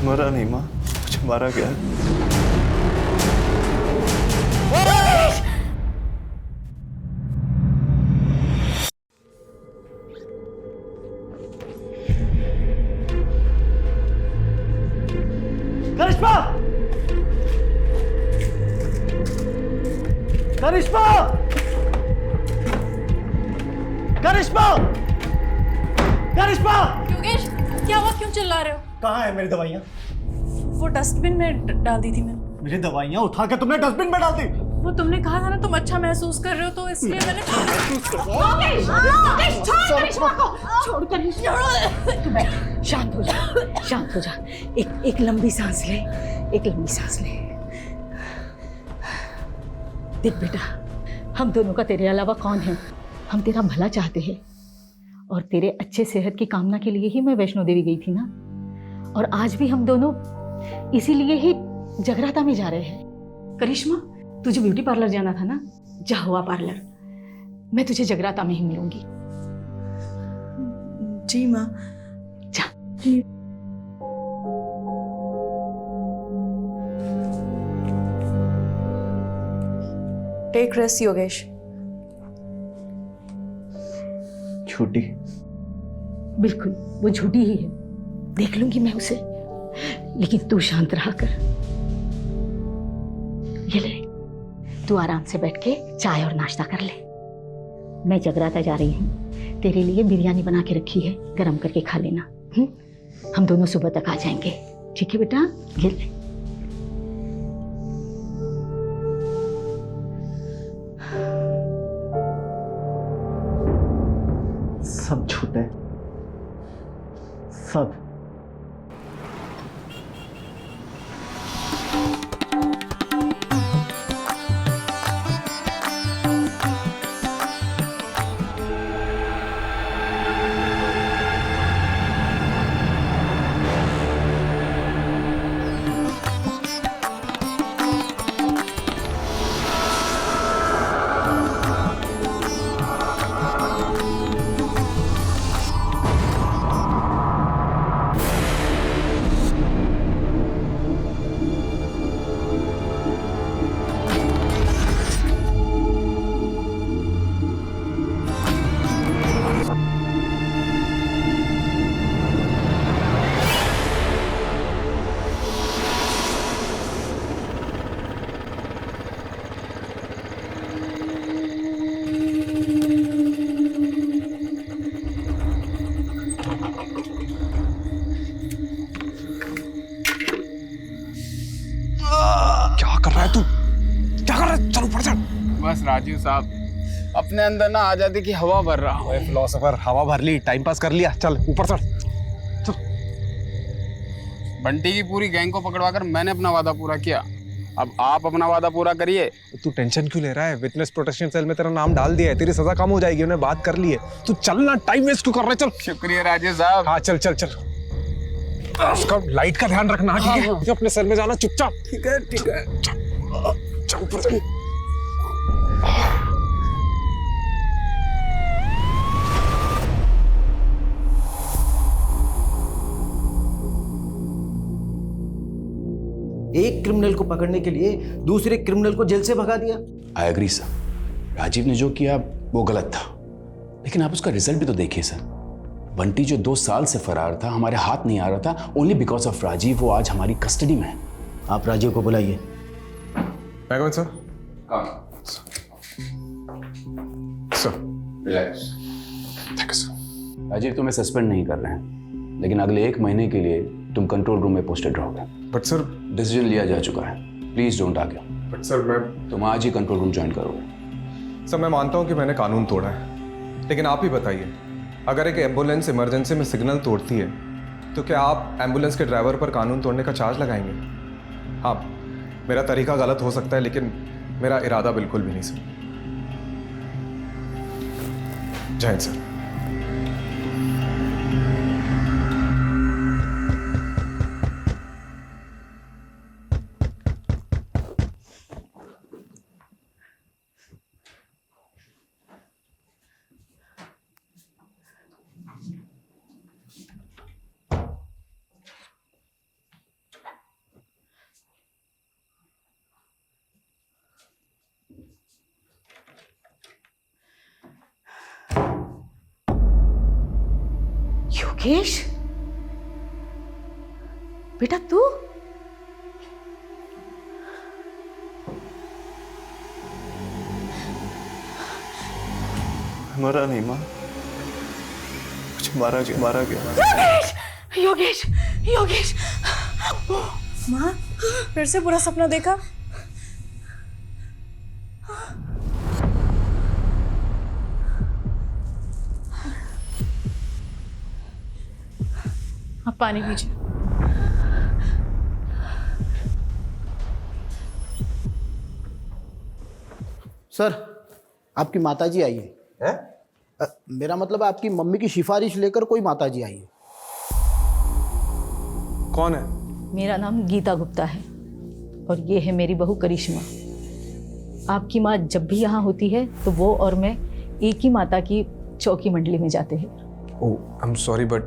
मरा नहीं माँ, मुझे मारा गया। करिश्मा! करिश्मा! करिश्मा! करिश्मा! योगेश, क्या हुआ? क्यों चिल्ला रहे हो? कहाँ है मेरी दवाइयाँ? वो डस्टबिन में डाल दी थी मैंने। मेरी दवाइयाँ उठा के तुमने डस्टबिन में डाल दी। वो तुमने कहा था ना तुम अच्छा महसूस कर रहे हो, तो इसलिए मैंने योगेश, योगेश, छोड़ करिश्मा को, छोड़ करिश्मा। तू बैठ, शांत हो जा, शांत हो जा। एक लंबी सांस ले, एक लंबी सांस ले। देख बेटा, हम दोनों का तेरे अलावा कौन है? हम तेरा भला चाहते हैं और तेरे अच्छे सेहत की कामना के लिए ही मैं वैष्णो देवी गई थी ना। और आज भी हम दोनों इसीलिए ही जगराता में जा रहे हैं। करिश्मा, तुझे ब्यूटी पार्लर जाना था ना, जा हुआ पार्लर। मैं तुझे जगराता में ही मिलूंगी। जी माँ। जा। Take rest Yogesh. छुट्टी? बिल्कुल, वो झूठी ही है, देख लूंगी मैं उसे, लेकिन तू शांत रहा कर। ये ले, तू आराम से बैठ के चाय और नाश्ता कर ले। मैं जगराता जा रही हूँ, तेरे लिए बिरयानी बना के रखी है, गरम करके खा लेना। हम दोनों सुबह तक आ जाएंगे, ठीक है बेटा? ये ले। सब झूठ है, सब। क्या कर रहा है तू? क्या कर रहा है? चल ऊपर चढ़। बस राजीव साहब, अपने अंदर ना आजादी की हवा भर रहा हूँ। फिलोसोफर, हवा भर ली, टाइम पास कर लिया, चल ऊपर चढ़। बंटी की पूरी गैंग को पकड़वाकर मैंने अपना वादा पूरा किया, अब आप अपना वादा पूरा करिए। तू टेंशन क्यों ले रहा है? विटनेस प्रोटेक्शन सेल में तेरा नाम डाल दिया है, तेरी सजा कम हो जाएगी, उन्हें बात कर ली है। तू चलना, टाइम वेस्ट क्यों कर रहा है? चल। शुक्रिया राजीव साहब। हाँ चल चल चल। उसका लाइट का ध्यान रखना, ठीक है? अपने सेल में जाना चुपचाप। ठीक है ठीक है। चल ऊपर चल। एक क्रिमिनल को पकड़ने के लिए दूसरे क्रिमिनल को जेल से भगा दिया। आई एग्री सर, राजीव ने जो किया वो गलत था, लेकिन आप उसका रिजल्ट भी तो देखिए सर। बंटी जो 2 साल से फरार था, हमारे हाथ नहीं आ रहा था, ओनली बिकॉज ऑफ राजीव वो आज हमारी कस्टडी में है। आप राजीव को बुलाइए। Sir. Sir. Relax. Thank you sir. Rajeev तुम्हें सस्पेंड नहीं कर रहे हैं, लेकिन अगले 1 महीने के लिए तुम कंट्रोल रूम में पोस्टेड रहोगे। But sir. डिसीजन लिया जा चुका है, please don't argue. But sir मैं तुम आज ही कंट्रोल रूम ज्वाइन करोगे। सर मैं मानता हूँ कि मैंने कानून तोड़ा है, लेकिन आप ही बताइए, अगर एक एम्बुलेंस इमरजेंसी में सिग्नल तोड़ती है तो क्या आप एम्बुलेंस के ड्राइवर पर कानून तोड़ने का चार्ज लगाएंगे? हाँ, मेरा तरीका गलत हो सकता है, लेकिन मेरा इरादा बिल्कुल भी नहीं सर। जय हिंद सर। योगेश, बेटा तू? मरा नहीं माँ, मुझे मारा गया। योगेश, योगेश, योगेश। माँ, फिर से बुरा सपना देखा? आप पानी पीजिए। सर, आपकी माताजी आई है। मेरा मतलब आपकी मम्मी की सिफारिश लेकर कोई माताजी आई है। कौन है? मेरा नाम गीता गुप्ता है और ये है मेरी बहू करिश्मा। आपकी माँ जब भी यहाँ होती है तो वो और मैं एक ही माता की चौकी मंडली में जाते हैं। ओह, आई एम सॉरी बट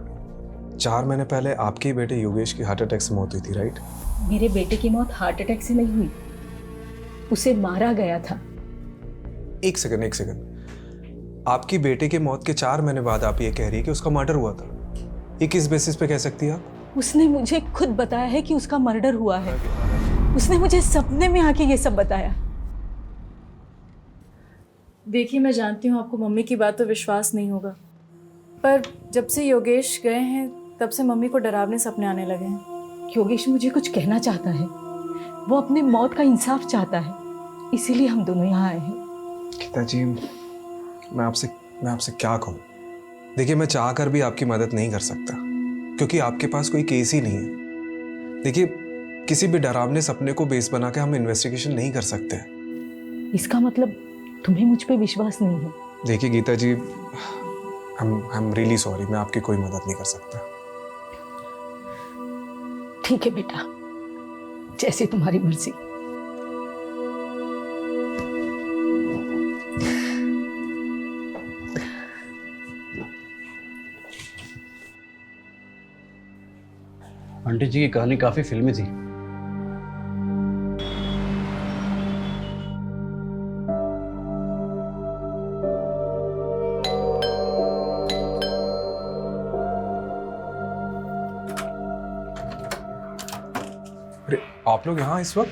4 महीने पहले आपके बेटे योगेश की हार्ट अटैक से मौत हुई थी, राइट? मेरे बेटे की मौत हार्ट अटैक से नहीं हुई, उसे मारा गया था। एक सेकंड। आपकी बेटे के मौत के 4 महीने बाद आप ये कह रही है कि उसका मर्डर हुआ था। ये किस बेसिस पे कह सकती है आप? उसने मुझे खुद बताया है कि उसका मर्डर हुआ है। उसने मुझे सपने में आके ये सब बताया। देखिए, मैं जानती हूँ आपको मम्मी की बात पर विश्वास नहीं होगा, पर जब से योगेश गए हैं तब से मम्मी को डरावने सपने आने लगे हैं। योगेश मुझे कुछ कहना चाहता है, वो अपने मौत का इंसाफ चाहता है, इसीलिए हम दोनों यहाँ आए हैं। गीता जी, मैं आपसे क्या कहूँ? देखिए, मैं चाह कर भी आपकी मदद नहीं कर सकता क्योंकि आपके पास कोई केस ही नहीं है। देखिए, किसी भी डरावने सपने को बेस बना के हम इन्वेस्टिगेशन नहीं कर सकते। इसका मतलब तुम्हें मुझ पे विश्वास नहीं है? देखिए गीता जी, आई एम रियली सॉरी, मैं आपकी कोई मदद नहीं कर सकता। ठीक है बेटा, जैसे तुम्हारी मर्जी। आंटी जी की कहानी काफी फिल्मी थी। अरे आप लोग यहाँ इस वक्त?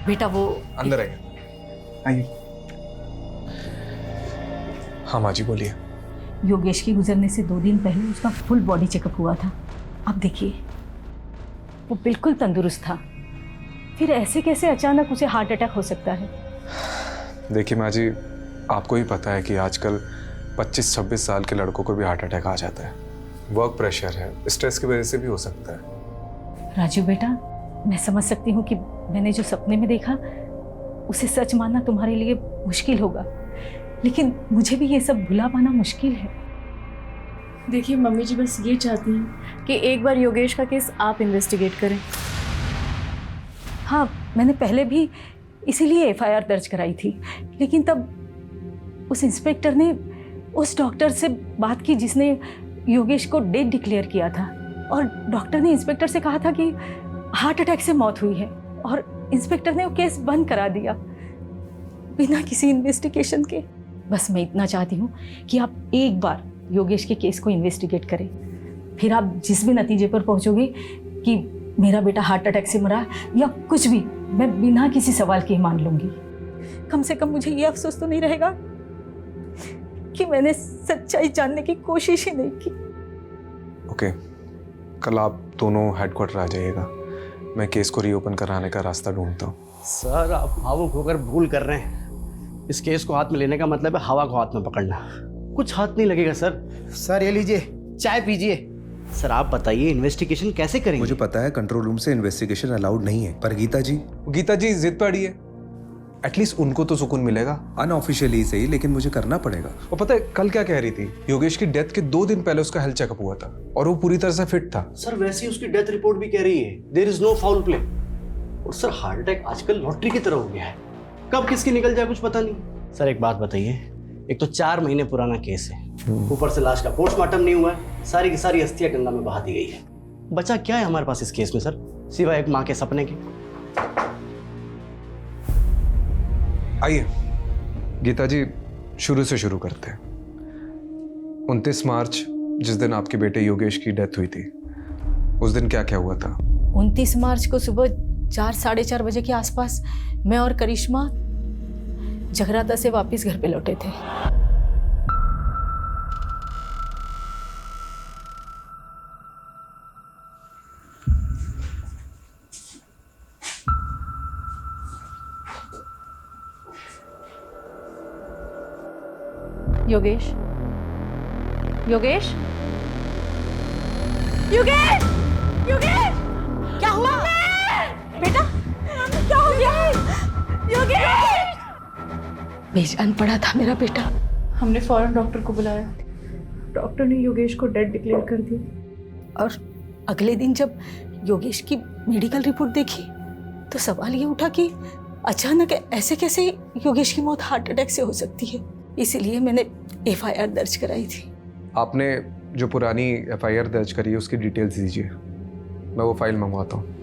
बेटा वो अंदर आइए। हाँ माँ जी, बोलिए। योगेश के गुजरने से 2 दिन पहले उसका फुल बॉडी चेकअप हुआ था। अब देखिए, वो बिल्कुल तंदुरुस्त था, फिर ऐसे कैसे अचानक उसे हार्ट अटैक हो सकता है? देखिए माँ जी, आपको ही पता है कि आजकल 25-26 साल के लड़कों को भी हार्ट अटैक आ जाता है। वर्क प्रेशर है, स्ट्रेस की वजह से भी हो सकता है। राजू बेटा, मैं समझ सकती हूँ कि मैंने जो सपने में देखा उसे सच मानना तुम्हारे लिए मुश्किल होगा, लेकिन मुझे भी ये सब भुला पाना मुश्किल है। देखिए, मम्मी जी बस ये चाहती हैं कि एक बार योगेश का केस आप इन्वेस्टिगेट करें। हाँ, मैंने पहले भी इसीलिए FIR दर्ज कराई थी, लेकिन तब उस इंस्पेक्टर ने उस डॉक्टर से बात की जिसने योगेश को डेड डिक्लेयर किया था, और डॉक्टर ने इंस्पेक्टर से कहा था कि हार्ट अटैक से मौत हुई है, और इंस्पेक्टर ने वो केस बंद करा दिया बिना किसी इन्वेस्टिगेशन के। बस मैं इतना चाहती हूँ कि आप एक बार योगेश के केस को इन्वेस्टिगेट करें, फिर आप जिस भी नतीजे पर पहुँचोगे कि मेरा बेटा हार्ट अटैक से मरा या कुछ भी, मैं बिना किसी सवाल के मान लूँगी। कम से कम मुझे ये अफसोस तो नहीं रहेगा कि मैंने सच्चाई जानने की कोशिश ही नहीं की। ओके, कल आप दोनों हेडक्वार्टर आ जाइएगा, मैं केस को रीओपन कराने का रास्ता ढूंढता हूँ। सर, आप भावुक होकर भूल कर रहे हैं। इस केस को हाथ में लेने का मतलब है हवा को हाथ में पकड़ना। कुछ हाथ नहीं लगेगा सर। सर ये लीजिए, चाय पीजिए। सर आप बताइए, इन्वेस्टिगेशन कैसे करेंगे? मुझे पता है कंट्रोल रूम से इन्वेस्टिगेशन अलाउड नहीं है, पर गीता जी जिद पे अड़ी है, एटलीस्ट उनको तो सुकून मिलेगा। अनऑफिशियली सही, लेकिन मुझे करना पड़ेगा। और पता है कल क्या कह रही थी? योगेश की डेथ के 2 दिन पहले उसका हेल्थ चेकअप हुआ था और वो पूरी तरह से फिट था। सर वैसे ही उसकी डेथ रिपोर्ट भी कह रही है there is no foul play. और सर हार्ट अटैक आजकल लॉटरी की तरह हो गया है, कब किसकी निकल जाए कुछ पता नहीं। सर एक बात बताइए, एक तो 4 महीने पुराना केस है, ऊपर से लाश का पोस्टमार्टम नहीं हुआ है, सारी की सारी अस्थियां गंगा में बहा दी गई है। बचा क्या है हमारे पास इस केस में सर, सिवाय एक माँ के सपने के? आइए गीता जी, शुरू से शुरू करते हैं। 29 मार्च जिस दिन आपके बेटे योगेश की डेथ हुई थी, उस दिन क्या क्या हुआ था? 29 मार्च को सुबह 4 साढ़े 4 बजे के आसपास मैं और करिश्मा जगराता से वापस घर पे लौटे थे। योगेश, योगेश, योगेश, योगेश, क्या हुआ बेटा? क्या हो गया? योगेश! बेजान पड़ा था मेरा बेटा। हमने फौरन डॉक्टर को बुलाया। डॉक्टर ने योगेश को डेड डिक्लेयर कर दिया। और अगले दिन जब योगेश की मेडिकल रिपोर्ट देखी तो सवाल ये उठा कि अचानक ऐसे कैसे योगेश की मौत हार्ट अटैक से हो सकती है। इसीलिए मैंने FIR दर्ज कराई थी। आपने जो पुरानी FIR दर्ज करी है उसकी डिटेल्स दीजिए, मैं वो फाइल मंगवाता हूँ।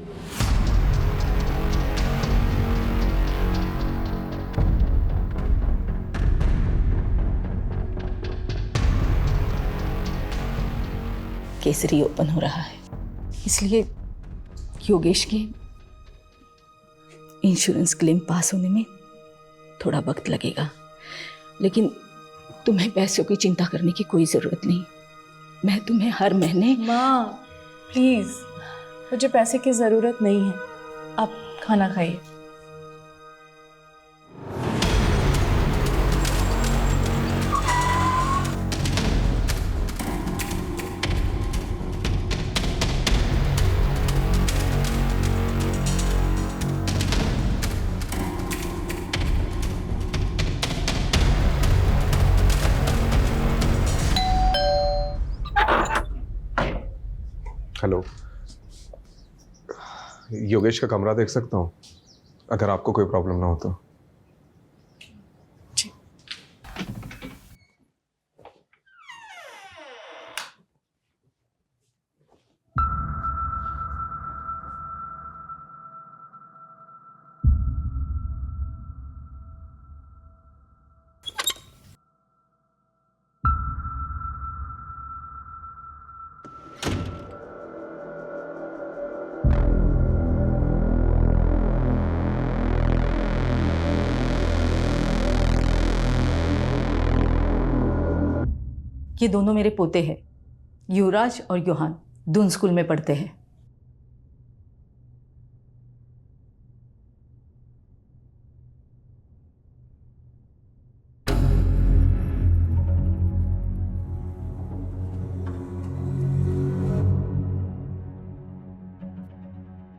केसरी ओपन हो रहा है, इसलिए योगेश के इंश्योरेंस क्लेम पास होने में थोड़ा वक्त लगेगा, लेकिन तुम्हें पैसों की चिंता करने की कोई ज़रूरत नहीं। मैं तुम्हें हर महीने। माँ प्लीज़, मुझे पैसे की ज़रूरत नहीं है, आप खाना खाइए। हेलो, योगेश का कमरा देख सकता हूँ अगर आपको कोई प्रॉब्लम ना हो तो? ये दोनों मेरे पोते हैं, युवराज और योहान, दून स्कूल में पढ़ते हैं।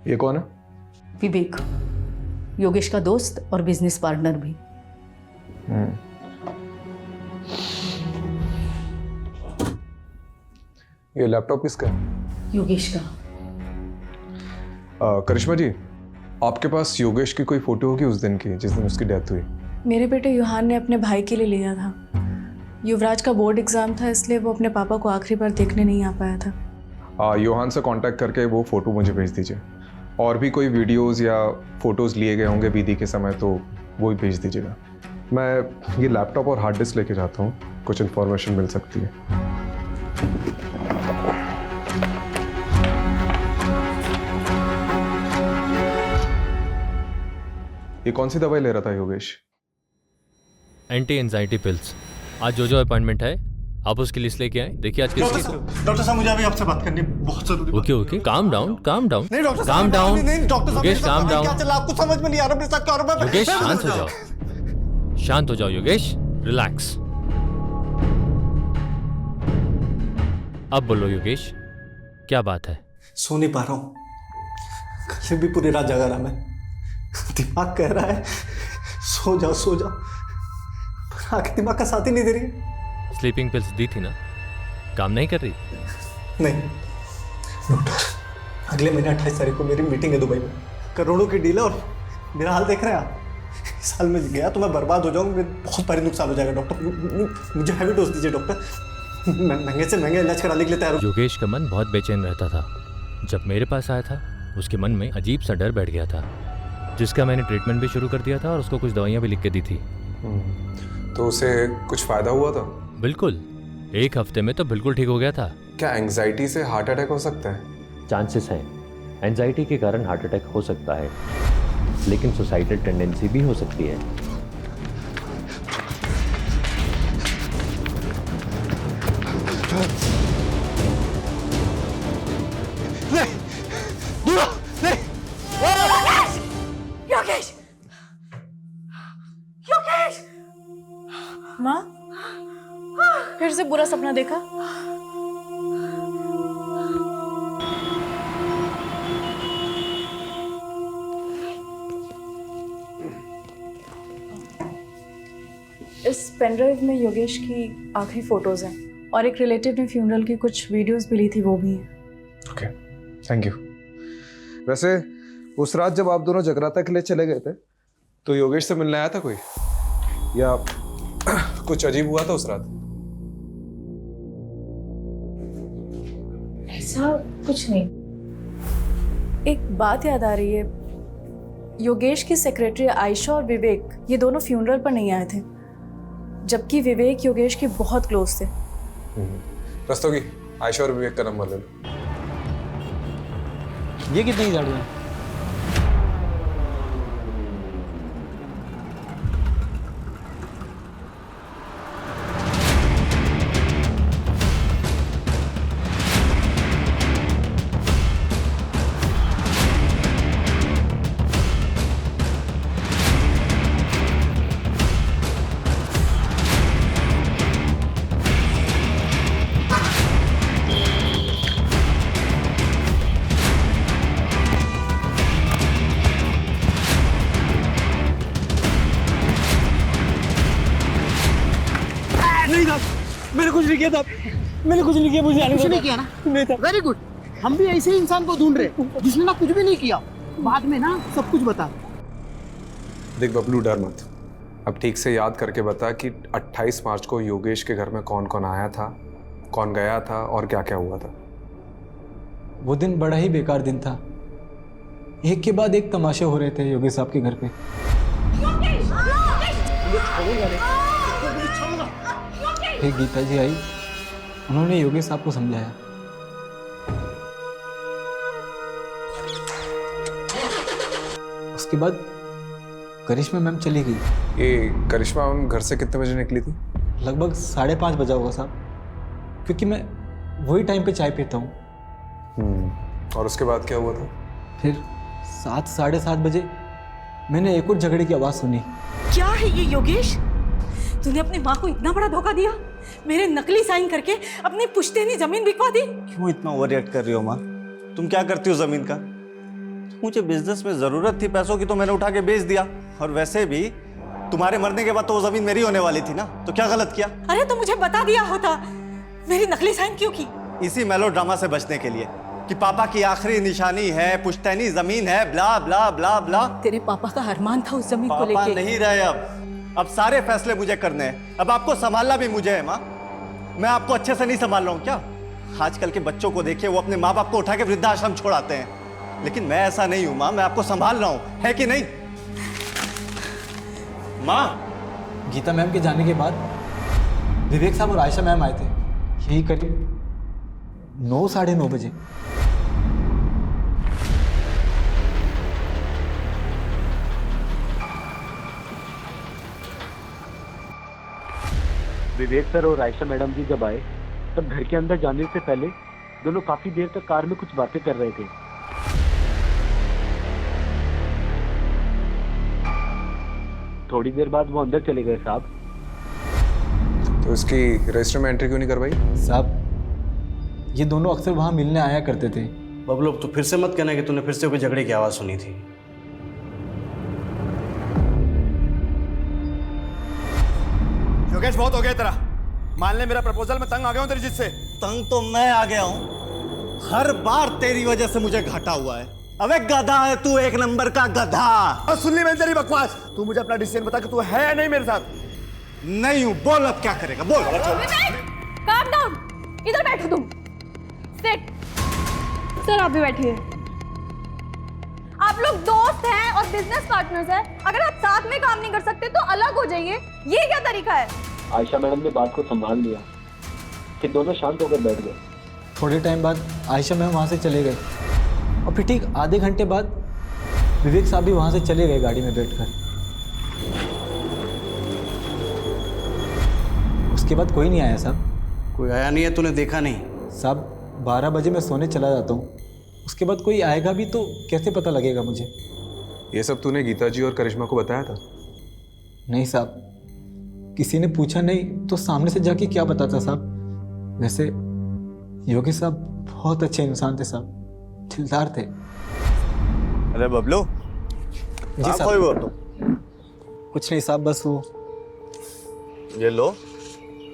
ये कौन है? विवेक, योगेश का दोस्त और बिजनेस पार्टनर भी। ये लैपटॉप किसका है? योगेश का। करिश्मा जी, आपके पास योगेश की कोई फोटो होगी उस दिन की जिस दिन उसकी डेथ हुई? मेरे बेटे युहान ने अपने भाई के लिए लिया था। युवराज का बोर्ड एग्ज़ाम था, इसलिए वो अपने पापा को आखिरी बार देखने नहीं आ पाया था। योहान से कांटेक्ट करके वो फ़ोटो मुझे भेज दीजिए। और भी कोई वीडियोस या फ़ोटोज़ लिए गए होंगे विधि के समय तो वो भी भेज दीजिएगा। मैं ये लैपटॉप और हार्ड डिस्क लेके जाता हूँ, कुछ इन्फॉर्मेशन मिल सकती है। ये कौन सी दवाई ले रहा था योगेश? Anti anxiety pills. आज जो अपॉइंटमेंट है आप उसकी लिस्ट लेके आए। देखिए आज किसकी। डॉक्टर साहब मुझे अभी आपसे बात करनी है, बहुत जरूरी। Okay okay, calm down calm down. नहीं doctor calm down. Yogesh calm down. क्या चला आपको समझ में नहीं आ रहा मेरे साथ क्या हो रहा है? योगेश शांत हो जाओ, शांत हो जाओ योगेश, रिलैक्स। अब बोलो योगेश, क्या बात है? सो नहीं पा रहा हूँ, कल भी पूरी रात जगा रहा मैं। दिमाग कह रहा है सो जाओ सो जाओ, पर आंखें दिमाग का साथ ही नहीं दे रही। स्लीपिंग पिल्स दी थी ना, काम नहीं कर रही? नहीं डॉक्टर, अगले महीने 28 तारीख को मेरी मीटिंग है दुबई में। करोड़ों की डील है और मेरा हाल देख रहे हैं आप। इस साल में गया तो मैं बर्बाद हो जाऊंगा, बहुत भारी नुकसान हो जाएगा। डॉक्टर मुझे हैवी डोज दीजिए डॉक्टर, मैं महंगे से महंगा इलाज कराने के लिए तैयार हूँ। योगेश का मन बहुत बेचैन रहता था। जब मेरे पास आया था उसके मन में अजीब सा डर बैठ गया था, जिसका मैंने ट्रीटमेंट भी शुरू कर दिया था और उसको कुछ दवाइयाँ भी लिख के दी थी। तो उसे कुछ फ़ायदा हुआ था? बिल्कुल, 1 हफ्ते में तो बिल्कुल ठीक हो गया था। क्या एंजाइटी से हार्ट अटैक हो सकता है? चांसेस हैं, एंजाइटी के कारण हार्ट अटैक हो सकता है, लेकिन सुसाइडल टेंडेंसी भी हो सकती है। योगेश! योगेश! माँ, फिर से बुरा सपना देखा? इस पेनड्राइव में योगेश की आखिरी फोटोज हैं और एक रिलेटिव ने फ्यूनरल की कुछ वीडियोस भी ली थी, वो भी हैं। Okay, thank you. वैसे उस रात जब आप दोनों जगराता के लिए चले गए थे तो योगेश से मिलने आया था कोई, या कुछ अजीब हुआ था उस रात? ऐसा कुछ नहीं। एक बात याद आ रही है, योगेश की सेक्रेटरी आयशा और विवेक ये दोनों फ्यूनरल पर नहीं आए थे, जबकि विवेक योगेश के बहुत क्लोज थे। रस्तोगी, आयशा और विवेक का नंबर ले लो। ये कितनी गाड़ियाँ? मैंने कुछ नहीं किया था, मैंने कुछ नहीं किया, मुझे कुछ नहीं किया ना? नहीं था। वेरी गुड, हम भी ऐसे ही इंसान को ढूंढ रहे जिसने ना कुछ भी नहीं किया, बाद में ना सब कुछ बता। देख बबलू, डर मत, अब ठीक से याद करके बता कि 28 मार्च को योगेश के घर में कौन कौन आया था, कौन गया था और क्या क्या हुआ था। वो दिन बड़ा ही बेकार दिन था, एक के बाद एक तमाशे हो रहे थे योगेश साहब के घर पे। फिर गीता जी आई, उन्होंने योगेश साहब को समझाया। उसके बाद करिश्मा मैम चली गई। ये करिश्मा मैम घर से कितने बजे निकली थी? लगभग 5:30 बजा होगा साहब, क्योंकि मैं वही टाइम पे चाय पीता हूँ। और उसके बाद क्या हुआ था? फिर 7 साढ़े 7 बजे मैंने एक और झगड़े की आवाज़ सुनी। क्या है ये योगेश? तूने अपनी माँ को इतना बड़ा धोखा दिया, मेरे नकली साइन करके अपनी पुश्तैनी जमीन बिकवा दी। क्यों इतना ओवर रिएक्ट कर रही हो माँ? तुम क्या करती हो जमीन का? मुझे बिजनेस में जरूरत थी पैसों की तो मैंने उठा के बेच दिया, और वैसे भी तुम्हारे मरने के बाद तो वो जमीन मेरी होने वाली थी ना, तो क्या गलत किया? अरे तो मुझे बता दिया होता, मेरी नकली साइन क्यों की? इसी मेलोड्रामा से बचने के लिए कि पापा की आखिरी निशानी है, पुश्तैनी जमीन है, ब्ला ब्ला ब्ला ब्ला। तेरे पापा का अरमान था उस जमीन को लेके। पापा नहीं रहे अब सारे फैसले मुझे करने हैं, अब आपको संभालना भी मुझे है माँ। मैं आपको अच्छे से नहीं संभाल रहा हूँ क्या? आजकल के बच्चों को देखिए, वो अपने माँ बाप को उठा के वृद्धाश्रम छोड़ आते हैं, लेकिन मैं ऐसा नहीं हूँ माँ, मैं आपको संभाल रहा हूँ, है कि नहीं माँ? गीता मैम के जाने के बाद विवेक साहब और आयशा मैम आए थे, यही करीब 9 साढ़े 9 बजे। विवेक सर और आयशा मैडम जी जब आए तब घर के अंदर जाने से पहले दोनों काफी देर तक कार में कुछ बातें कर रहे थे। थोड़ी देर बाद वो अंदर चले गए साहब। तो इसकी रजिस्टर में एंट्री क्यों नहीं करवाई? साहब ये दोनों अक्सर वहाँ मिलने आया करते थे। बबलू, तो फिर से मत कहना कि तूने फिर से कोई झगड़े की आवाज़ सुनी थी। योगेश, बहुत हो गया तेरा। मान ले मेरा प्रपोजल, मैं तंग आ गया हूँ तेरी जिद से। तंग तो मैं आ गया हूँ, हर बार तेरी वजह से मुझे घाटा हुआ है। अबे गधा है तू, एक नंबर का गधा। और सुन ली मैंने तेरी बकवास। तू मुझे अपना डिसीजन बता कि तू है या नहीं मेरे साथ। नहीं हूँ, बोल अब क्या करेगा, बोल। काम डाउन, इधर बैठो तुम। सिट। सर आप भी बैठिए। आप लोग दोस्त हैं और बिजनेस पार्टनर्स हैं, अगर आप साथ में काम नहीं कर सकते तो अलग हो जाइए, ये क्या तरीका है? आयशा मैडम ने बात को संभाल लिया। फिर दोनों शांत होकर बैठ गए। थोड़े टाइम बाद आयशा मैम वहाँ से चले गए और फिर ठीक आधे घंटे बाद विवेक साहब भी वहाँ से चले गए गाड़ी में बैठकर। उसके बाद कोई नहीं आया साहब। कोई आया नहीं है? तूने देखा नहीं? साहब 12 बजे मैं सोने चला जाता हूँ, उसके बाद कोई आएगा भी तो कैसे पता लगेगा मुझे? ये सब तूने गीता जी और करिश्मा को बताया था? नहीं साहब, किसी ने पूछा नहीं तो सामने से जाके क्या बताता साहब। वैसे योगी साहब बहुत अच्छे इंसान थे साहब, दिलदार थे। अरे बबलू, जी साहब। कोई वो तो कुछ नहीं साहब, बस वो। ये लो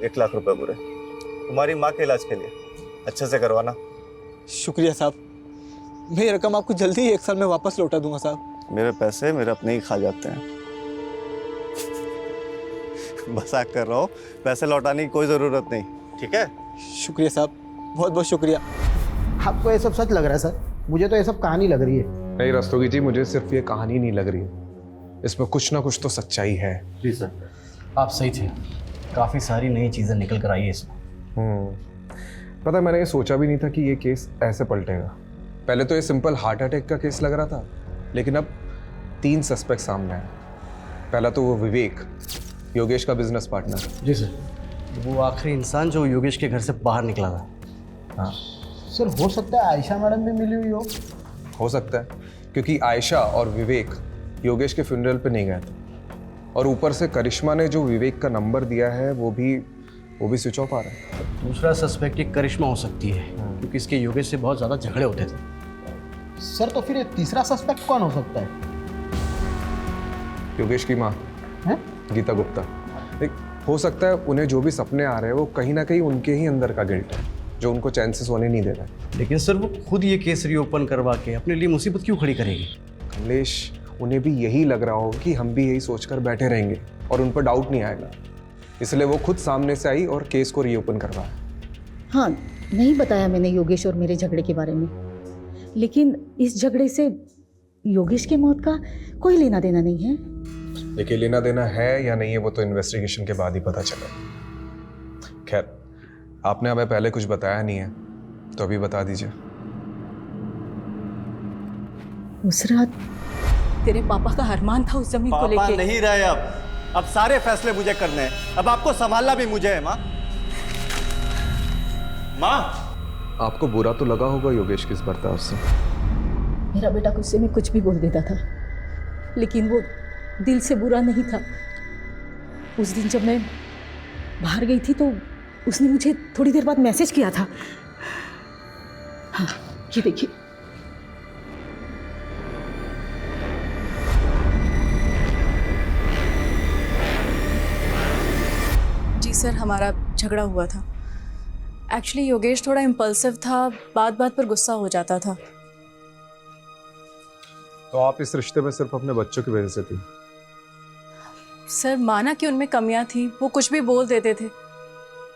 1 लाख रुपए पूरे तुम्हारी माँ के इलाज के लिए, अच्छे से करवाना। शुक्रिया साहब, मैं ये रकम आपको जल्दी ही 1 साल में वापस लौटा दूंगा साहब। मेरे पैसे मेरे अपने ही खा जाते हैं। मजाक कर रहा हूँ, पैसे लौटाने की कोई जरूरत नहीं, ठीक है? शुक्रिया साहब, बहुत बहुत शुक्रिया। आपको ये सब सच लग रहा है सर? मुझे तो ये सब कहानी लग रही है। नहीं रस्तोगी जी, मुझे सिर्फ ये कहानी नहीं लग रही है, इसमें कुछ ना कुछ तो सच्चाई है। जी सर, आप सही थे, काफ़ी सारी नई चीज़ें निकल कर आई है इसमें। पता है, मैंने ये सोचा भी नहीं था कि ये केस ऐसे पलटेगा। पहले तो ये सिंपल हार्ट अटैक का केस लग रहा था, लेकिन अब 3 सस्पेक्ट सामने आए। पहला तो वो विवेक, योगेश का बिजनेस पार्टनर। जी सर, वो आखिरी इंसान जो योगेश के घर से बाहर निकला था। हाँ सर, हो सकता है आयशा मैडम भी मिली हुई हो सकता है, क्योंकि आयशा और विवेक योगेश के फ्यूनरल पे नहीं गए थे, और ऊपर से करिश्मा ने जो विवेक का नंबर दिया है वो भी स्विच ऑफ आ रहा है। दूसरा सस्पेक्ट एक करिश्मा हो सकती है, क्योंकि इसके योगेश से बहुत ज़्यादा झगड़े होते थे। सर, तो फिर ये तीसरा सस्पेक्ट कौन हो सकता है? योगेश की माँ है? गीता गुप्ता। हो सकता है उन्हें जो भी सपने आ रहे हैं वो कहीं ना कहीं उनके ही अंदर का गिल्ट है, जो उनको चैन से सोने नहीं दे रहा है। लेकिन सर, वो खुद ये केस रीओपन करवा के अपने लिए मुसीबत क्यों खड़ी करेगी? कमलेश, उन्हें भी यही लग रहा होगा कि हम भी यही सोचकर बैठे रहेंगे और उन पर डाउट नहीं आएगा, इसलिए वो खुद सामने से आई और केस को रीओपन करवाया। हाँ, नहीं बताया मैंने योगेश और मेरे झगड़े के बारे में, लेकिन इस झगड़े से योगेश की मौत का कोई लेना देना नहीं है। लेकिन लेना देना है या नहीं है वो तो इन्वेस्टिगेशन के बाद ही पता चले। खैर, आपने हमें पहले कुछ बताया नहीं है तो अभी बता दीजिए। उस रात तेरे पापा का अरमान था उस जमीन को पापा लेके। नहीं रहे अब सारे फैसले मुझे करने हैं, अब आपको संभालना भी मुझे है। माँ, आपको बुरा तो लगा होगा योगेश के इस बर्ताव से। मेरा बेटा गुस्से में कुछ भी बोल देता था, लेकिन वो दिल से बुरा नहीं था। उस दिन जब मैं बाहर गई थी तो उसने मुझे थोड़ी देर बाद मैसेज किया था। हाँ, ये देखिए। जी सर, हमारा झगड़ा हुआ था। एक्चुअली योगेश थोड़ा इम्पल्सिव था, बात बात पर गुस्सा हो जाता था। तो आप इस रिश्ते में सिर्फ अपने बच्चों की वजह से थी? सर, माना कि उनमें कमियां थी, वो कुछ भी बोल देते थे,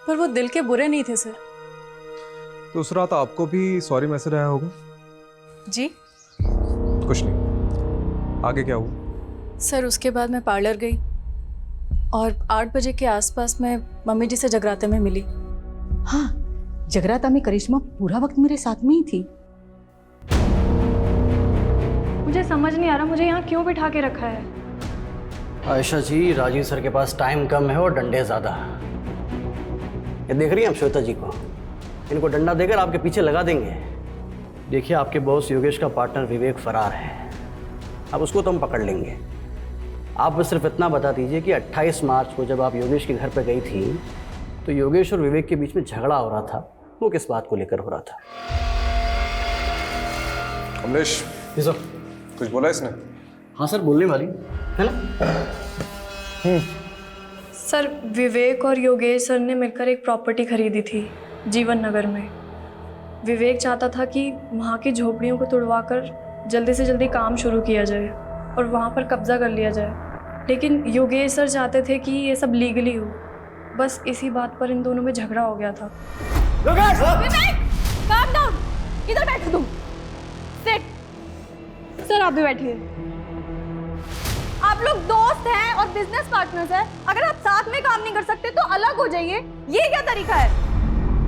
पर वो दिल के बुरे नहीं थे सर। तो उस रात आपको भी सॉरी मैसेज आया होगा? जी कुछ नहीं, आगे क्या हुआ? सर, उसके बाद मैं पार्लर गई और 8 बजे के आसपास मैं मम्मी जी से जगराते में मिली। हाँ, जगराता में करिश्मा पूरा वक्त मेरे साथ में ही थी। मुझे समझ नहीं आ रहा मुझे यहाँ क्यों बिठा के रखा है। आयशा जी, राजीव सर के पास टाइम कम है और डंडे ज़्यादा। ये देख रही हैं आप श्वेता जी को? इनको डंडा देकर आपके पीछे लगा देंगे। देखिए, आपके बॉस योगेश का पार्टनर विवेक फरार है, अब उसको तो हम पकड़ लेंगे। आप बस सिर्फ इतना बता दीजिए कि 28 मार्च को जब आप योगेश के घर पर गई थी तो योगेश और विवेक के बीच में झगड़ा हो रहा था, वो किस बात को लेकर हो रहा था? कमलेश, जी सर। कुछ बोला इसने? हाँ सर, बोलने वाली है ना। सर, विवेक और योगेश सर ने मिलकर एक प्रॉपर्टी खरीदी थी जीवन नगर में। विवेक चाहता था कि वहाँ की झोपड़ियों को तुड़वाकर जल्दी से जल्दी काम शुरू किया जाए और वहाँ पर कब्जा कर लिया जाए, लेकिन योगेश सर चाहते थे कि ये सब लीगली हो। बस इसी बात पर इन दोनों में झगड़ा हो गया था। विवेक, calm down, इधर बैठो तुम। Sit. सर, आप भी बैठिए। आप लोग दोस्त हैं और बिजनेस पार्टनर्स हैं, अगर आप साथ में काम नहीं कर सकते तो अलग हो जाइए। ये क्या तरीका है?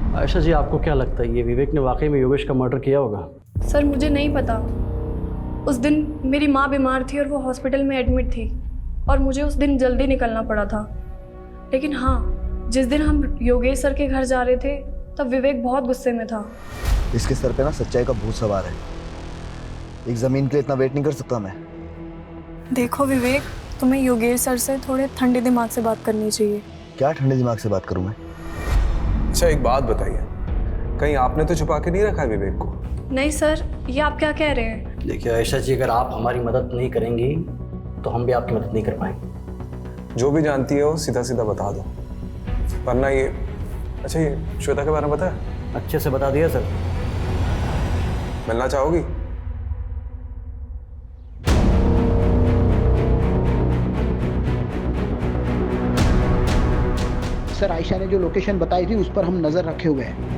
आयशा जी, आपको क्या लगता है ये विवेक ने वाकई में योगेश का मर्डर किया होगा? सर मुझे नहीं पता। उस दिन मेरी माँ बीमार थी और वो हॉस्पिटल में एडमिट थी और मुझे उस दिन जल्दी निकलना पड़ा था। लेकिन हाँ, जिस दिन हम योगेश सर के घर जा रहे थे तब विवेक बहुत गुस्से में था। इसके सर पे ना सच्चाई का भूत सवार है। एक जमीन के लिए इतना वेट नहीं कर सकता मैं। देखो विवेक, तुम्हें योगेश सर से थोड़े ठंडे दिमाग से बात करनी चाहिए। क्या ठंडे दिमाग से बात करूं मैं? अच्छा एक बात बताइए, कहीं आपने तो छुपा के नहीं रखा है विवेक को? नहीं सर, ये आप क्या कह रहे हैं? देखिए आयशा जी, अगर आप हमारी मदद नहीं करेंगी तो हम भी आपकी मदद नहीं कर पाएंगे। जो भी जानती है वो सीधा सीधा बता दो, वरना ये। अच्छा ये श्वेता के बारे में पता है? अच्छे से बता दिया सर। मिलना चाहोगी? सर आयशा ने जो लोकेशन बताई थी उस पर हम नजर रखे हुए हैं।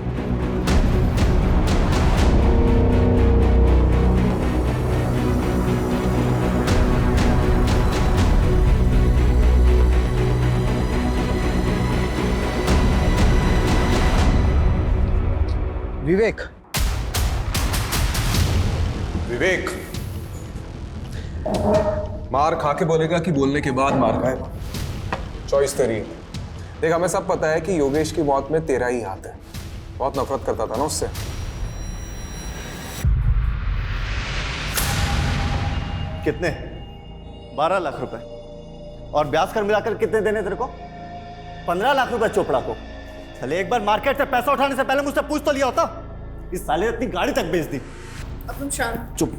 विवेक, विवेक मार खा के बोलेगा कि बोलने के बाद मार खाएगा? चॉइस तेरी है। देख, हमें सब पता है कि योगेश की मौत में तेरा ही हाथ है। बहुत नफरत करता था ना उससे। कितने? 12 लाख रुपए। और ब्याज कर मिलाकर कितने देने तेरे को? 15 लाख रुपए चोपड़ा को। चले एक बार मार्केट से पैसा उठाने से पहले मुझसे पूछ तो लिया होता। इस साले ने अपनी गाड़ी तक बेच दी। अब तुम शांत। चुप,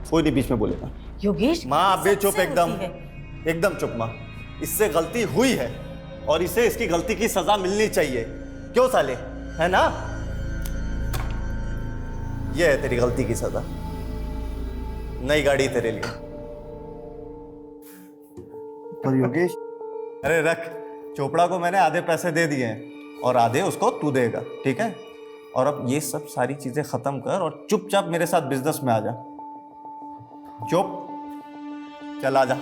कोई नहीं बीच में बोलेगा। योगेश, माँ आप भी चुप, एकदम चुप माँ। इससे गलती हुई है और इसे इसकी गलती की सजा मिलनी चाहिए। क्यों साले, है ना? ये है तेरी गलती की सजा। नई गाड़ी तेरे लिए। पर योगेश, अरे रख, चोपड़ा को मैंने आधे पैसे दे दिए हैं और आधे उसको तू देगा, ठीक है? और अब ये सब सारी चीजें खत्म कर और चुपचाप मेरे साथ बिजनेस में आ जा। चुप, चल आ जा।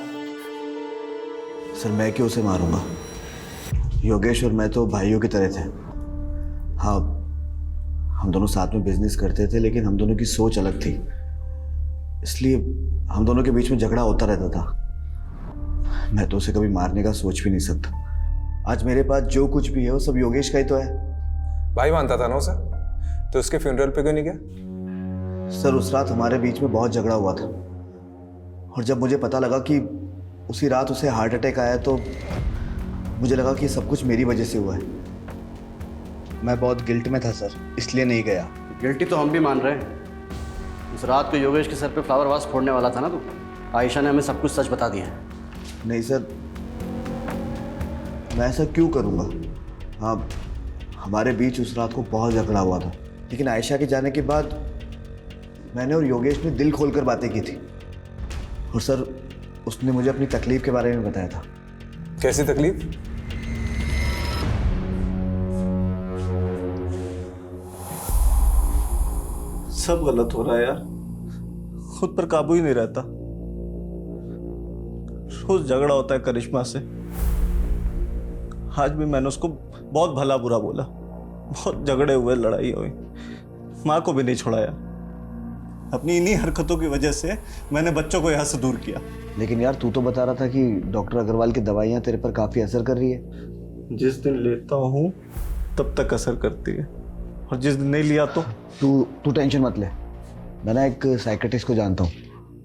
सर मैं क्यों उसे मारूंगा? योगेश और मैं तो भाइयों की तरह थे। हाँ, हम दोनों साथ में बिजनेस करते थे, लेकिन हम दोनों की सोच अलग थी, इसलिए हम दोनों के बीच में झगड़ा होता रहता था। मैं तो उसे कभी मारने का सोच भी नहीं सकता। आज मेरे पास जो कुछ भी है वो सब योगेश का ही तो है। भाई मानता था ना उसे, तो उसके फ्यूनरल पे क्यों नहीं गया? सर उस रात हमारे बीच में बहुत झगड़ा हुआ था और जब मुझे पता लगा कि उसी रात उसे हार्ट अटैक आया तो मुझे लगा कि सब कुछ मेरी वजह से हुआ है। मैं बहुत गिल्ट में था सर, इसलिए नहीं गया। गिल्टी तो हम भी मान रहे हैं। उस रात को योगेश के सर पे फ्लावर वास फोड़ने वाला था ना तू। आयशा ने हमें सब कुछ सच बता दिया है। नहीं सर, मैं ऐसा क्यों करूँगा? हाँ, हमारे बीच उस रात को बहुत झगड़ा हुआ था, लेकिन आयशा के जाने के बाद मैंने और योगेश ने दिल खोलकर बातें की थी और सर उसने मुझे अपनी तकलीफ के बारे में बताया था। कैसी तकलीफ? सब गलत हो रहा है यार, खुद पर काबू ही नहीं रहता। रोज झगड़ा होता है करिश्मा से। आज भी मैंने उसको बहुत भला बुरा बोला, बहुत झगड़े हुए, लड़ाई हुई, माँ को भी नहीं छोड़ा यार। अपनी इन्हीं हरकतों की वजह से मैंने बच्चों को यहाँ से दूर किया। लेकिन यार तू तो बता रहा था कि डॉक्टर अग्रवाल की दवाइयाँ तेरे पर काफ़ी असर कर रही है। जिस दिन लेता हूँ तब तक असर करती है और जिस दिन नहीं लिया तो। तू टेंशन मत ले, मैं ना एक साइकेट्रिस्ट को जानता हूँ।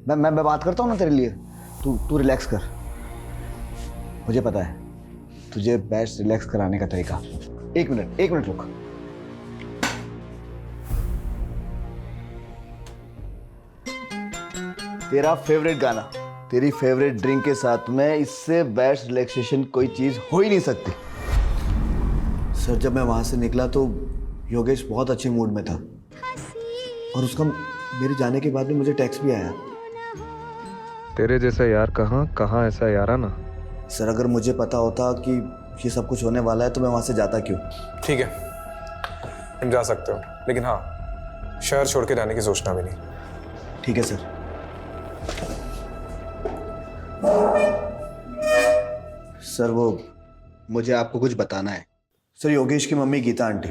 मैं बात करता हूँ ना तेरे लिए। तू रिलैक्स कर, मुझे पता है तुझे बेस्ट रिलैक्स कराने का तरीका। एक मिनट रुक। तेरा फेवरेट गाना, तेरी फेवरेट ड्रिंक के साथ में इससे बेस्ट रिलैक्सेशन कोई चीज़ हो ही नहीं सकती। सर जब मैं वहाँ से निकला तो योगेश बहुत अच्छे मूड में था और उसका मेरे जाने के बाद में मुझे टेक्स्ट भी आया। तेरे जैसा यार कहाँ ऐसा याराना। सर अगर मुझे पता होता कि ये सब कुछ होने वाला है तो मैं वहाँ से जाता क्यों? ठीक है, तुम जा सकते हो, लेकिन हाँ, शहर छोड़ के जाने की सोचना भी नहीं। ठीक है सर। सर वो मुझे आपको कुछ बताना है। सर योगेश की मम्मी गीता आंटी।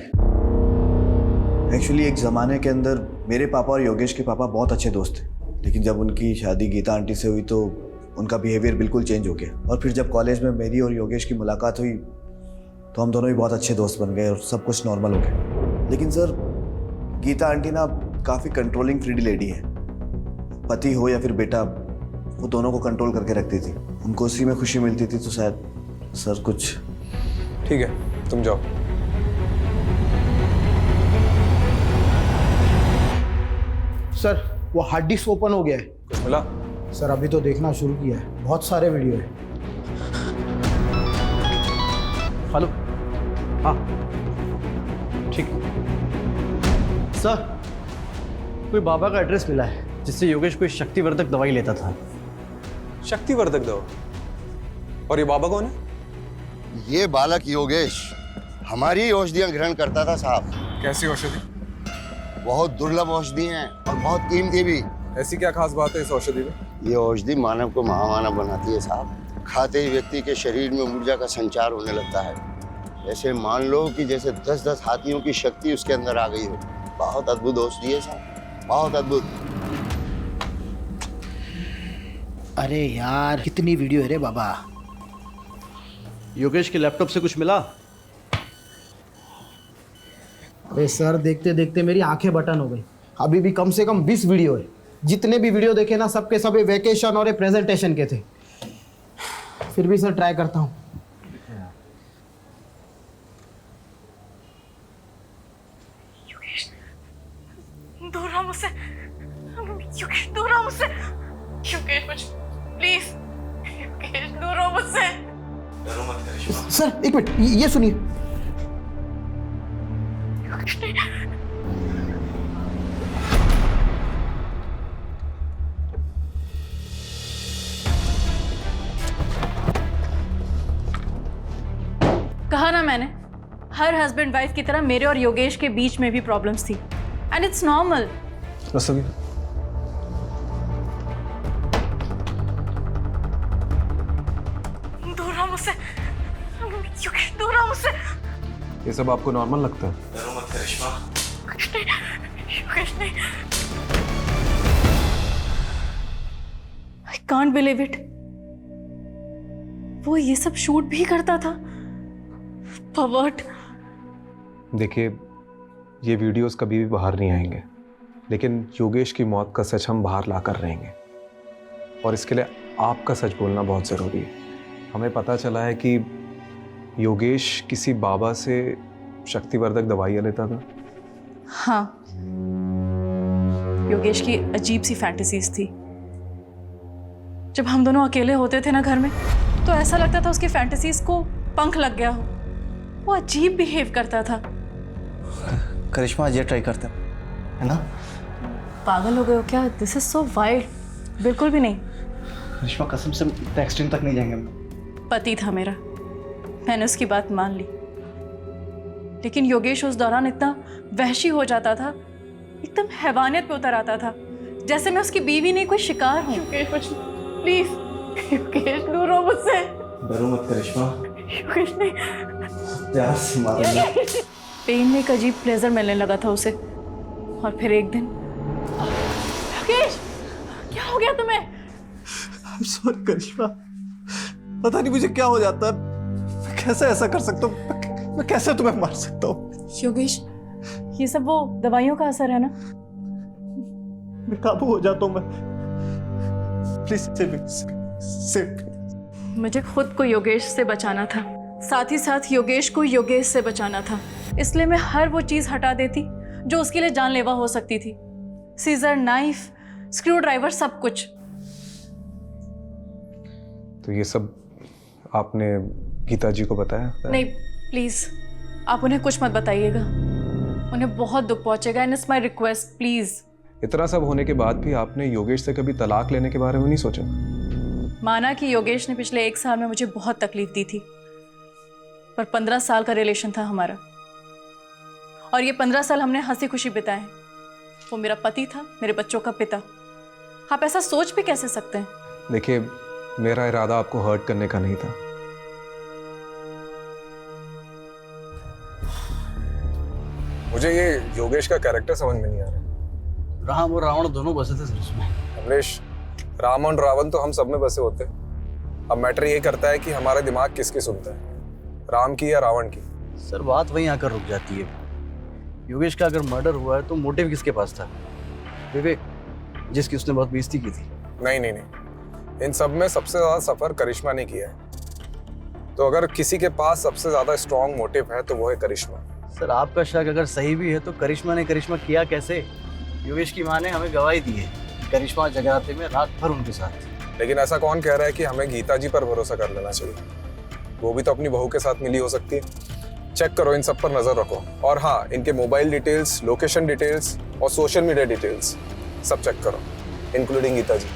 एक्चुअली एक ज़माने के अंदर मेरे पापा और योगेश के पापा बहुत अच्छे दोस्त थे, लेकिन जब उनकी शादी गीता आंटी से हुई तो उनका बिहेवियर बिल्कुल चेंज हो गया। और फिर जब कॉलेज में मेरी और योगेश की मुलाकात हुई तो हम दोनों भी बहुत अच्छे दोस्त बन गए और सब कुछ नॉर्मल हो गया। लेकिन सर, गीता आंटी ना काफ़ी कंट्रोलिंग फ्रीडी लेडी है। पति हो या फिर बेटा, वो दोनों को कंट्रोल करके रखती थी। उनको उसी में खुशी मिलती थी। तो शायद सर कुछ ठीक है, तुम जाओ। सर वो हार्ड डिस्क ओपन हो गया है। कुछ मिला? सर अभी तो देखना शुरू किया है, बहुत सारे वीडियो है। हेलो, हाँ ठीक। सर कोई बाबा का एड्रेस मिला है जिससे योगेश कोई शक्तिवर्धक दवाई लेता था। शक्तिवर्धक दवा? और ये बाबा कौन है? ये बालक योगेश हमारी औषधियां ग्रहण करता था साहब। कैसी औषधि? बहुत दुर्लभ औषधि हैं और बहुत कीमती भी। ऐसी क्या खास बात है इस औषधि में? ये औषधि मानव को महामानव बनाती है साहब। खाते ही व्यक्ति के शरीर में ऊर्जा का संचार होने लगता है। ऐसे मान लो कि जैसे 10-10 हाथियों की शक्ति उसके अंदर आ गई हो। बहुत अद्भुत औषधि है साहब, बहुत अद्भुत। अरे यार कितनी वीडियो है रे बाबा। योगेश के लैपटॉप से कुछ मिला? अरे सर देखते देखते मेरी आंखें बटन हो गई। अभी भी कम से कम 20 वीडियो है। जितने भी वीडियो देखे ना, सबके सब वेकेशन और प्रेजेंटेशन के थे। फिर भी सर ट्राई करता हूँ। दूर रहो मुझसे, योगेश दूर रहो मुझसे, योगेश मुझे प्लीज, योगेश दूर रहो मुझसे। डरो मत करिश्मा। सर एक मिनट, ये सुनिए। योगेश नहीं। कहा ना मैंने, हर हस्बैंड वाइफ की तरह मेरे और योगेश के बीच में भी प्रॉब्लम्स थी, एंड इट्स नॉर्मल। दूर रहो मुझसे, योगेश दूर रहो मुझसे। ये सब आपको नॉर्मल लगता है? डरो मत करिश्मा। योगेश नहीं। आई कांट बिलीव इट, वो ये सब शूट भी करता था। परवर्ट। देखिए, ये वीडियोस कभी भी बाहर नहीं आएंगे, लेकिन योगेश की मौत का सच हम बाहर ला कर रहेंगे। और इसके लिए आपका सच बोलना बहुत ज़रूरी है। हमें पता चला है कि योगेश किसी बाबा से शक्तिवर्धक दवाइयाँ लेता था। हाँ, योगेश की अजीब सी फैंटेसीज थी। जब हम दोनों अकेले होते थे ना घर में, तो ऐसा लगता था उसकी फैंटेसीज को पंख लग गया हो। वो अजीब बिहेव करता था। करिश्मा आज ये ट्राई करते हैं, है ना? पागल हो गए हो क्या? This is so wild. बिल्कुल भी नहीं। करिश्मा कसम से इतना एक्सट्रीम तक नहीं जाएंगे हम। पति था मेरा, मैंने उसकी बात मान ली। लेकिन योगेश उस दौरान इतना वहशी हो जाता था, एकदम हैवानियत पे उतर आता था, जैसे मैं उसकी बीवी नहीं, कोई शिकार हूँ। योगेश प्लीज, योगेश दूर रहो मुझसे। डरो मत करिश्मा। योगेश नहीं। प्यार से मारूंगा। पेन में एक अजीब प्लेजर मिलने लगा था उसे। और फिर एक दिन, योगेश क्या हो गया तुम्हें? I'm sorry करिश्मा, पता नहीं मुझे क्या हो जाता है। मैं कैसे ऐसा कर सकता हूँ? मैं कैसे तुम्हें मार सकता हूँ? योगेश, ये सब वो दवाइयों का असर है ना? बेकाबू हो जाता हूँ मैं। Please save. मुझे खुद को योगेश से बचाना था, साथ ही साथ योगेश को योगेश से बचाना था। इसलिए मैं हर वो चीज़ हटा देती जो उसके लिए जानलेवा हो सकती थी। सीजर, नाइफ, स्क्रू ड्राइवर, सब कुछ। तो ये सब आपने गीता जी को बताया? नहीं, प्लीज़ आप उन्हें कुछ मत बताइएगा। उन्हें बहुत दुख पहुंचेगा, and it's my request, please. इतना सब होने के बाद भी आपने योगेश से कभी तलाक लेने के बारे में नहीं सोचा? माना कि योगेश ने पिछले 1 साल में मुझे बहुत तकलीफ दी थी, पर 15 साल का रिलेशन था हमारा, और ये 15 साल हमने हंसी खुशी बिताए। वो मेरा पति था, मेरे बच्चों का पिता। आप ऐसा सोच भी कैसे सकते हैं? देखिए, मेरा इरादा आपको हर्ट करने का नहीं था। मुझे ये योगेश का कैरेक्टर समझ में नहीं आ रहा। राम और रावण दोनों बसे थे सर उसमें। कमलेश, राम और रावण तो हम सब में बसे होते हैं। अब मैटर ये करता है कि हमारा दिमाग किसकी सुनता है, राम की या रावण की। सर बात वहीं आकर रुक जाती है। योगेश का अगर मर्डर हुआ है तो मोटिव किसके पास था? विवेक, जिसकी उसने बहुत बेइज्जती की थी। नहीं नहीं नहीं, इन सब में सबसे ज्यादा सफर करिश्मा ने किया है। तो अगर किसी के पास सबसे ज्यादा स्ट्रॉन्ग मोटिव है तो वो है करिश्मा। सर आपका शक अगर सही भी है तो करिश्मा ने करिश्मा किया कैसे? योगेश की माँ ने हमें गवाही दी है कि करिश्मा जगराते में रात भर उनके साथ थी। लेकिन ऐसा कौन कह रहा है कि हमें गीता जी पर भरोसा कर लेना चाहिए? वो भी तो अपनी बहू के साथ मिली हो सकती है। चेक करो, इन सब पर नजर रखो। और हाँ, इनके मोबाइल डिटेल्स, लोकेशन डिटेल्स और सोशल मीडिया डिटेल्स सब चेक करो, इंक्लूडिंग गीता जी।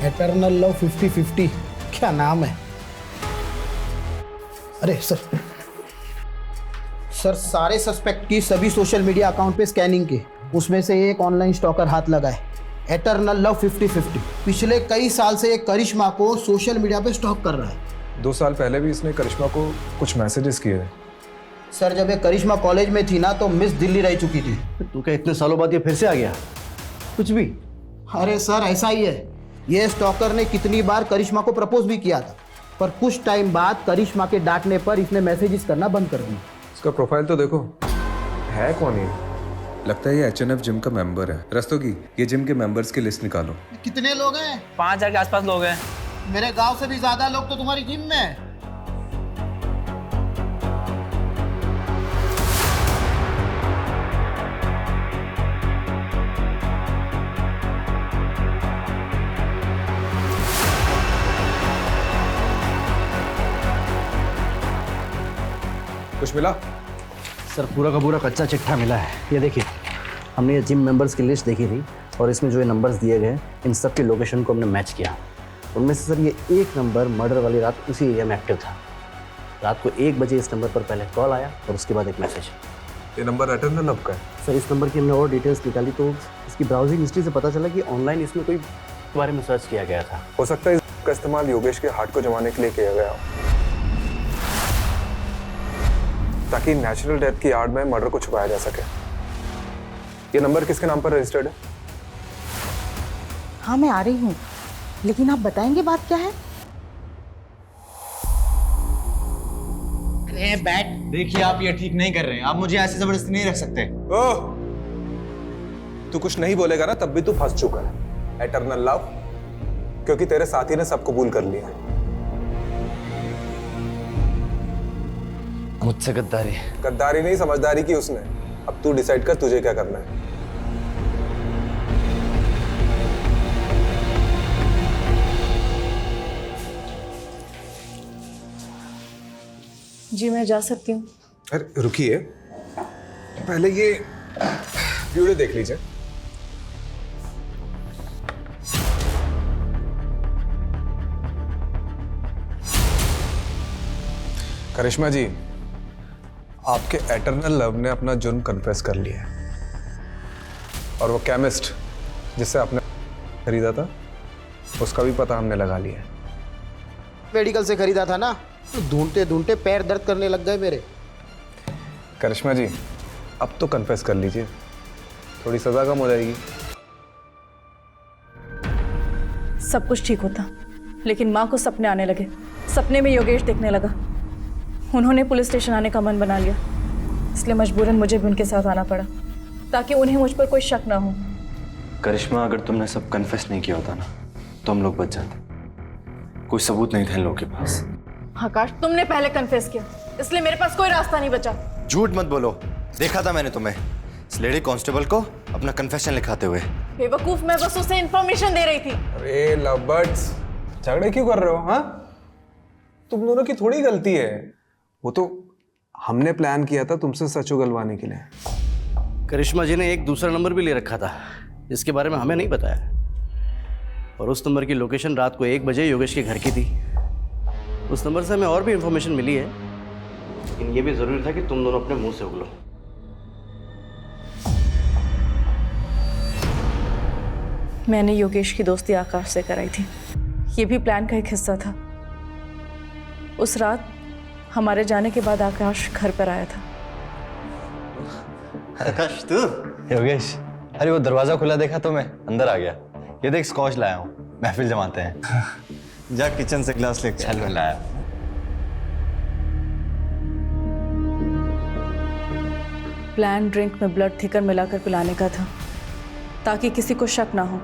एटर्नल लव 50-50 क्या नाम है? अरे सर सारे सस्पेक्ट की सभी सोशल मीडिया अकाउंट पे स्कैनिंग की, उसमें से एक ऑनलाइन स्टॉकर हाथ लगा है। एटर्नल लव 50-50 पिछले कई साल से एक करिश्मा को सोशल मीडिया पे स्टॉक कर रहा है। 2 साल पहले भी इसने करिश्मा को कुछ मैसेजेस किए थे। सर जब ये करिश्मा कॉलेज में थी ना तो मिस दिल्ली रह चुकी थी। तू क्या इतने सालों बाद ये फिर से आ गया? कुछ भी? अरे सर ऐसा ही है, ये स्टॉकर ने कितनी बार करिश्मा को प्रपोज भी किया था, पर कुछ टाइम बाद करिश्मा के डांटने पर इसने मैसेजेस करना बंद कर दिया। इसका प्रोफाइल तो देखो, है कौन ये? लगता है ये HNF जिम का मेंबर है। रस्तोगी, ये जिम के मेंबर्स की लिस्ट निकालो। कितने लोग हैं? 5000 के आसपास लोग हैं। मेरे गांव से भी ज्यादा लोग तो तुम्हारी जिम में हैं। कुछ मिला? सर पूरा का पूरा कच्चा चिट्ठा मिला है। ये देखिए, हमने ये जिम मेंबर्स की लिस्ट देखी थी और इसमें जो ये नंबर्स दिए गए इन सब के लोकेशन को हमने मैच किया। उनमें से सर ये एक नंबर मर्डर वाली रात उसी एरिया में एक्टिव था। रात को 1 बजे इस नंबर पर पहले कॉल आया और उसके बाद एक मैसेज। ये नंबर एटर्नल लव का है? सर इस नंबर की हमने और डिटेल्स निकाली तो इसकी ब्राउजिंग हिस्ट्री से पता चला कि ऑनलाइन इसमें कोई बारे में सर्च किया गया था। हो सकता है इसका इस्तेमाल योगेश के हार्ट को जमाने के लिए किया गया हो, ताकि नेचुरल डेथ की आड़ में मर्डर को छुपाया जा सके। ये नंबर किसके नाम पर रजिस्टर्ड है? हाँ मैं आ रही हूँ, लेकिन आप बताएंगे बात क्या है? अरे बैठ, देखिए आप ये ठीक नहीं कर रहे हैं। आप मुझे ऐसे जबरदस्ती नहीं रख सकते। ओह, तू कुछ नहीं बोलेगा ना तब भी तू फंस चुका है। एटर्नल लव, क्योंकि तेरे साथी ने सब कबूल कर लिया। मुझसे गद्दारी? गद्दारी नहीं, समझदारी की उसने। अब तू डिसाइड कर तुझे क्या करना है। जी मैं जा सकती हूँ। अरे रुकिए, पहले ये वीडियो देख लीजिए। करिश्मा जी, आपके एटर्नल लव ने अपना जुर्म कन्फेस कर लिया है और वो केमिस्ट जिससे आपने खरीदा था उसका भी पता हमने लगा लिया है। मेडिकल से खरीदा था ना, तो ढूंढते ढूंढते पैर दर्द करने लग गए मेरे। करिश्मा जी, अब तो कन्फेस कर लीजिए, थोड़ी सजा कम हो जाएगी। सब कुछ ठीक होता, लेकिन माँ को सपने आने लगे। सपने में योगेश देखने लगा। उन्होंने पुलिस स्टेशन आने का मन बना लिया, इसलिए मजबूरन मुझे भी उनके साथ आना पड़ा ताकि उन्हें मुझ पर कोई शक ना हो। करिश्मा, अगर तुमने सब कन्फेस नहीं किया होता ना तो हम लोग बच जाते। कोई सबूत नहीं थे इन लोगों के पास। आकाश, तुमने पहले कन्फेस किया, इसलिए मेरे पास कोई रास्ता नहीं बचा। झूठ मत बोलो, देखा था मैंने तुम्हें इस लेडी कांस्टेबल को अपना कन्फेशन लिखाते हुए। बेवकूफ, मैं बस उसे इन्फॉर्मेशन दे रही थी। अरे लवबर्ड्स, झगड़े क्यों कर रहे हो? हाँ, तुम दोनों की थोड़ी गलती है। वो तो हमने प्लान किया था तुमसे सच उगलवाने के लिए। करिश्मा जी ने एक दूसरा नंबर भी ले रखा था जिसके बारे में हमें नहीं बताया, और उस नंबर की लोकेशन रात को 1 बजे योगेश के घर की थी। उस नंबर से हमें और भी इंफॉर्मेशन मिली है, लेकिन ये भी जरूरी था कि तुम दोनों अपने मुंह से उगलो। मैंने योगेश की दोस्ती आकाश से कराई थी। ये भी प्लान का एक हिस्सा था। उस रात हमारे जाने के बाद आकाश घर पर आया था। आकाश तू? योगेश, अरे वो दरवाजा खुला देखा तो मैं अंदर आ गया। ये देख स्कॉच लाया हूँ, महफिल जमाते हैं। जा किचन से ग्लास लेके चल मैं लाया। प्लान ड्रिंक में ब्लड थिकर मिलाकर पिलाने का था ताकि किसी को शक ना हो।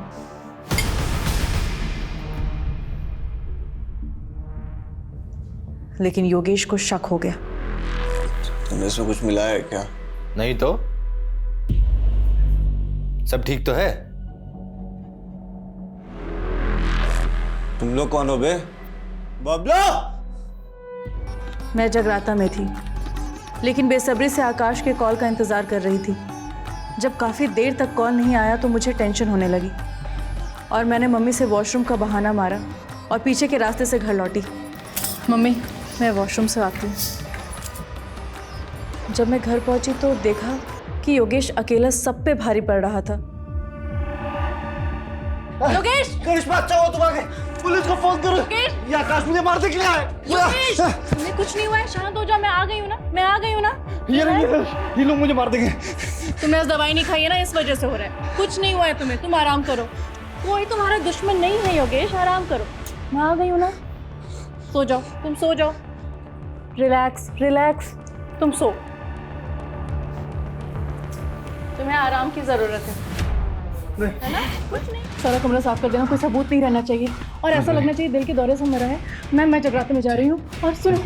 लेकिन योगेश को शक हो गया। तुमने इसमें कुछ मिलाया है क्या? नहीं तो सब ठीक तो है। तुम लोग कौन हो बे? बबलू! मैं जगराता में थी, लेकिन बेसब्री से आकाश के कॉल का इंतजार कर रही थी। जब काफ़ी देर तक कॉल नहीं आया तो मुझे टेंशन होने लगी और मैंने मम्मी से वॉशरूम का बहाना मारा और पीछे के रास्ते से घर लौटी। मम्मी, मैं वॉशरूम से आती हूँ। जब मैं घर पहुंची तो देखा कि योगेश अकेला सब पे भारी पड़ रहा था। योगेश! करिश्मा, अच्छा हो तुम आ गए। पुलिस को फोन करो। ये आकाश मुझे मारने के लिए आए। योगेश! तुम्हें कुछ नहीं हुआ है, शांत हो जाओ। मैं आ गई हूँ ना, मैं आ गई हूँ ना। ये लोग मुझे मार देंगे। तुमने आज दवाई नहीं खाई है ना, इस वजह से हो रहा है। कुछ नहीं हुआ है तुम्हें, तुम आराम करो। कोई तुम्हारा दुश्मन नहीं है योगेश, आराम करो। मैं आ गई हूँ ना, सो जाओ, तुम सो जाओ। रिलैक्स रिलैक्स, तुम सो। तुम्हें आराम की जरूरत है ना? कुछ नहीं, सारा कमरा साफ कर देना, कोई सबूत नहीं रहना चाहिए और ऐसा लगना चाहिए दिल के दौरे से मरा है। मैं जगराते में जा रही हूँ और सुनो,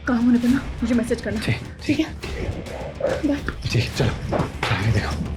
काम होने पर ना मुझे मैसेज करना। ठीक है, बाय। जी चलो देखो।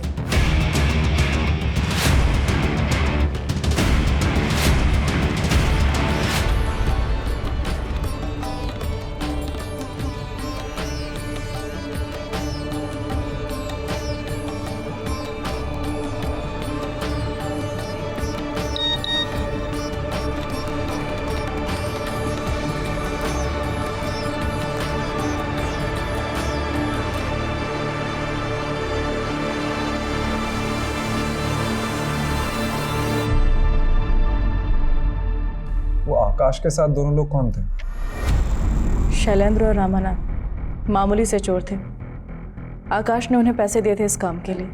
आकाश के साथ दोनों लोग कौन थे? शैलेंद्र और रामानाथ मामूली से चोर थे। आकाश ने उन्हें पैसे दिए थे इस काम के लिए।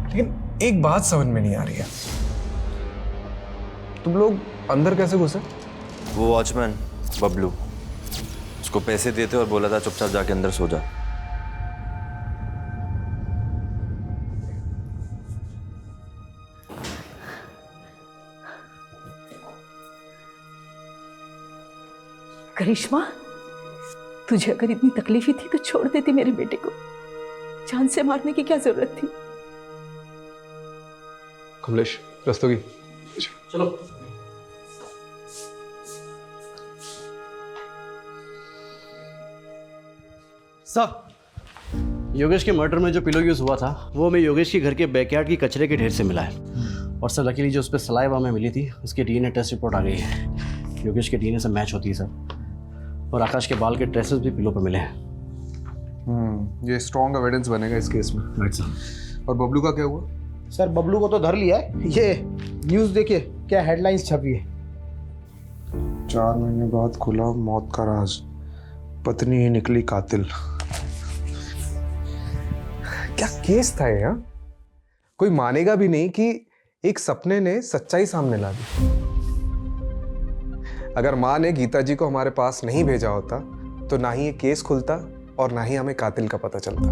लेकिन एक बात समझ में नहीं आ रही है, तुम लोग अंदर कैसे घुसे? वो वॉचमैन बबलू, उसको पैसे दिए थे और बोला था चुपचाप जाके अंदर सो जा। करिश्मा, तुझे अगर इतनी तकलीफ ही थी तो छोड़ देती मेरे बेटे को। जान से मारने की क्या जरूरत थी? कमलेश, रस्तोगी, चलो। सर, योगेश के मर्डर में जो पिलो यूज हुआ था वो हमें योगेश के घर के बैकयार्ड की कचरे के ढेर से मिला है। और सर लकीली जो उस पर सलाइवा में मिली थी उसकी डीएनए टेस्ट रिपोर्ट आ गई है। योगेश के डीएनए से मैच होती है सर। और आकाश के बाल के ट्रेसेस भी पिलो पर मिले हैं। ये स्ट्रॉन्ग एविडेंस बनेगा इस केस में। Right sir. और बबलू का क्या हुआ? सर बबलू को तो धर लिया है। ये न्यूज़ देखिए क्या हेडलाइंस छपी है। 4 महीने बाद खुला मौत का राज, पत्नी ही निकली कातिल। क्या केस था ये? कोई मानेगा भी नहीं कि एक सपने ने सच्चाई सामने ला दी। अगर माँ ने गीता जी को हमारे पास नहीं भेजा होता तो ना ही ये केस खुलता और ना ही हमें कातिल का पता चलता।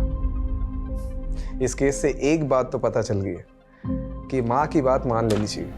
इस केस से एक बात तो पता चल गई है कि माँ की बात मान लेनी चाहिए।